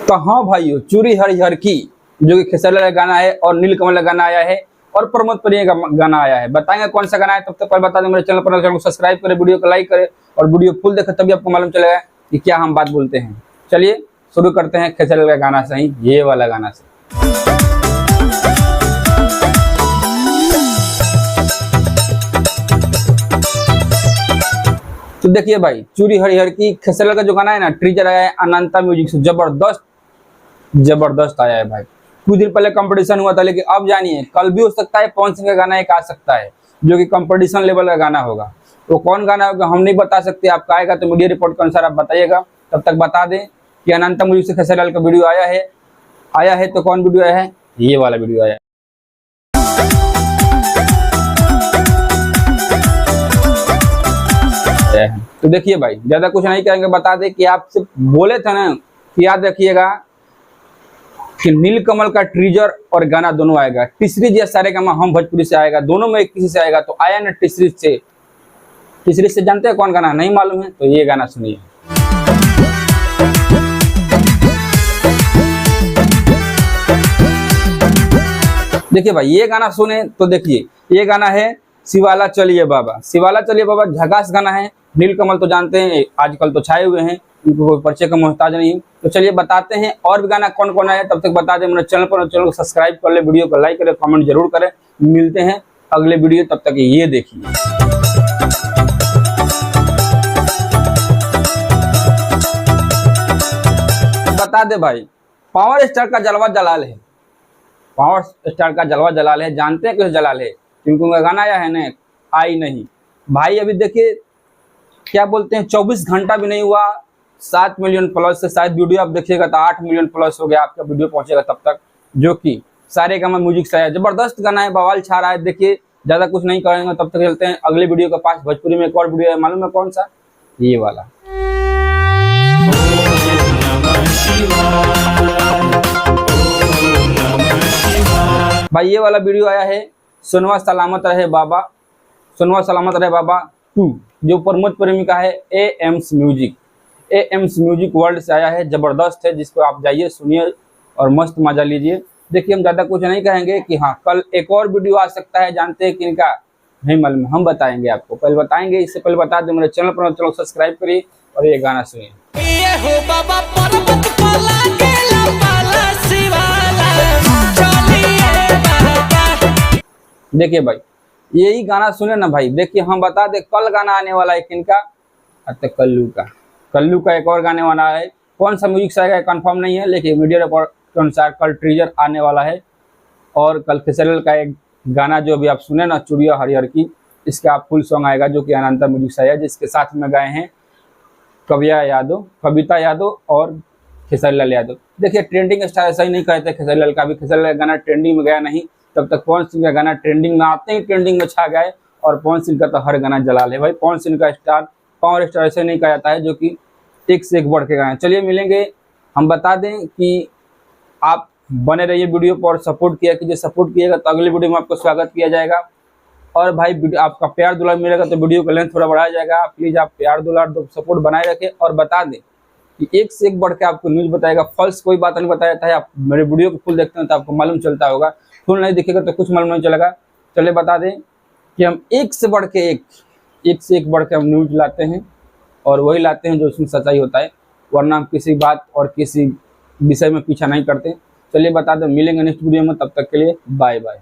तो हाँ भाइयों, चूड़ी हरिहर की जो कि खेसारी का गाना है और नीलकमल का गाना आया है और प्रमोद प्रिय का गाना आया है। बताएंगे कौन सा गाना है। तब तक पहले बता दें मेरे चैनल को सब्सक्राइब करें, वीडियो को लाइक करें और वीडियो फुल देखें, तभी आपको मालूम चलेगा कि क्या हम बात बोलते हैं। चलिए शुरू करते हैं खेसारी का गाना से ही, ये वाला गाना से। तो देखिए भाई, चूड़ी हरिहर की खेसारी का जो गाना है ना, ट्रीजर आया है अनंता म्यूजिक से, जबरदस्त आया है भाई। कुछ दिन पहले कंपटीशन हुआ था, लेकिन अब जानिए कल भी हो सकता है पवन सिंह का गाना एक आ सकता है जो कि कंपटीशन लेवल का गाना होगा। तो कौन गाना होगा हम नहीं बता सकते, आपका आएगा तो मीडिया रिपोर्ट के अनुसार आप बताइएगा। तब तक बता दें कि अनंता म्यूजिक से खेसारी का वीडियो आया है। तो कौन वीडियो आया है? ये वाला वीडियो आया है। तो देखिए भाई, ज्यादा कुछ नहीं कहेंगे, बता दें कि आपसे बोले थे ना कि याद रखिएगा कि नीलकमल का ट्रीजर और गाना दोनों आएगा। टीसरी जी सारेगामा हम भोजपुरी से आएगा, दोनों में किसी से आएगा। तो आया ना टीसरी से जानते हैं कौन गाना? नहीं मालूम है तो ये गाना सुनिए। देखिए भाई, ये गाना सुने तो देखिए, ये गाना है शिवाला चलिए बाबा। शिवाला चलिए बाबा झकास गाना है। नीलकमल तो जानते हैं आजकल तो छाए हुए हैं, उनको कोई परिचय का मोहताज नहीं है। तो चलिए बताते हैं और भी गाना कौन कौन आया। तब तक बता दें मेरे चैनल को सब्सक्राइब कर ले, वीडियो को लाइक करें, कमेंट जरूर करें। मिलते हैं अगले वीडियो, तब तक ये देखिए। बता दे भाई, पावर स्टार का जलवा जलाल है। पावर स्टार का जलवा जलाल है। जानते हैं किस जलाल है? क्योंकि उनका गाना आया है ना, आई नहीं भाई। अभी देखिए क्या बोलते हैं, 24 घंटा भी नहीं हुआ 7 मिलियन प्लस से शायद वीडियो आप देखिएगा तो 8 मिलियन प्लस हो गया आपका वीडियो पहुंचेगा तब तक, जो कि सारेगामा म्यूजिक से आया। जबरदस्त गाना है, बवाल छा रहा है। देखिए ज्यादा कुछ नहीं करेंगे, तब तक चलते हैं अगले वीडियो के पास। भोजपुरी में एक और वीडियो है, मालूम है कौन सा? ये वाला। भाई ये वाला वीडियो आया है सुनवा सलामत रहे बाबा, सुनवा सलामत रहे बाबा 2, जो प्रमोद प्रेमी का है। एम्स म्यूजिक वर्ल्ड से आया है। जबरदस्त है, जिसको आप जाइए सुनिए और मस्त मजा लीजिए। देखिए हम ज़्यादा कुछ नहीं कहेंगे कि हाँ कल एक और वीडियो आ सकता है। जानते हैं कि इनका नहीं मालूम, हम बताएंगे आपको, पहले बताएंगे। इससे पहले बता दें मेरे चैनल पर सब्सक्राइब करिए और ये गाना सुनिए। देखिए भाई, यही गाना सुने ना भाई। देखिए हम बता दें कल गाना आने वाला है किनका? तो कल्लू का एक और गाने वाला है। कौन सा म्यूजिक से आएगा कंफर्म नहीं है, लेकिन मीडिया रिपोर्ट के अनुसार कल ट्रीजर आने वाला है। और कल खेसारी का एक गाना जो अभी आप सुने ना, चूड़िया हरिहर की, इसका फुल सॉन्ग आएगा जो कि अनंता म्यूजिक से आया, जिसके साथ में गाए हैं कविता यादव और खेसारी लाल यादव। देखिए ट्रेंडिंग स्टार ऐसा ही नहीं कहते खेसारी लाल का भी। खेसारी लाल का गाना ट्रेंडिंग में गया नहीं, तब तक पवन सिंह का गाना ट्रेंडिंग में आते ही ट्रेंडिंग में छा गए। और पवन सिंह का तो हर गाना जलाल है भाई। पवन सिंह का स्टार, पावर स्टार ऐसे नहीं कहा जाता है, जो कि एक से एक बढ़ के गाए। चलिए मिलेंगे। हम बता दें कि आप बने रहिए वीडियो पर, सपोर्ट किया कीजिए। सपोर्ट किएगा तो अगले वीडियो में आपको स्वागत किया जाएगा। और भाई आपका प्यार दुलार मिलेगा तो वीडियो का लेंथ थोड़ा बढ़ाया जाएगा। प्लीज़ आप प्यार दुलार सपोर्ट बनाए रखें। और बता दें कि एक से एक बढ़ के आपको न्यूज़ बताएगा, फॉल्स कोई बात नहीं बताया जाता है। आप मेरे वीडियो को फुल देखते हैं तो आपको मालूम चलता होगा, फुल नहीं दिखेगा तो कुछ मालूम नहीं चलेगा। चलिए बता दें कि हम एक से एक बढ़ के हम न्यूज़ लाते हैं, और वही लाते हैं जो उसमें सच्चाई होता है, वरना हम किसी बात और किसी विषय में पीछा नहीं करते। चलिए बता दें, मिलेंगे नेक्स्ट वीडियो में, तब तक के लिए बाय बाय।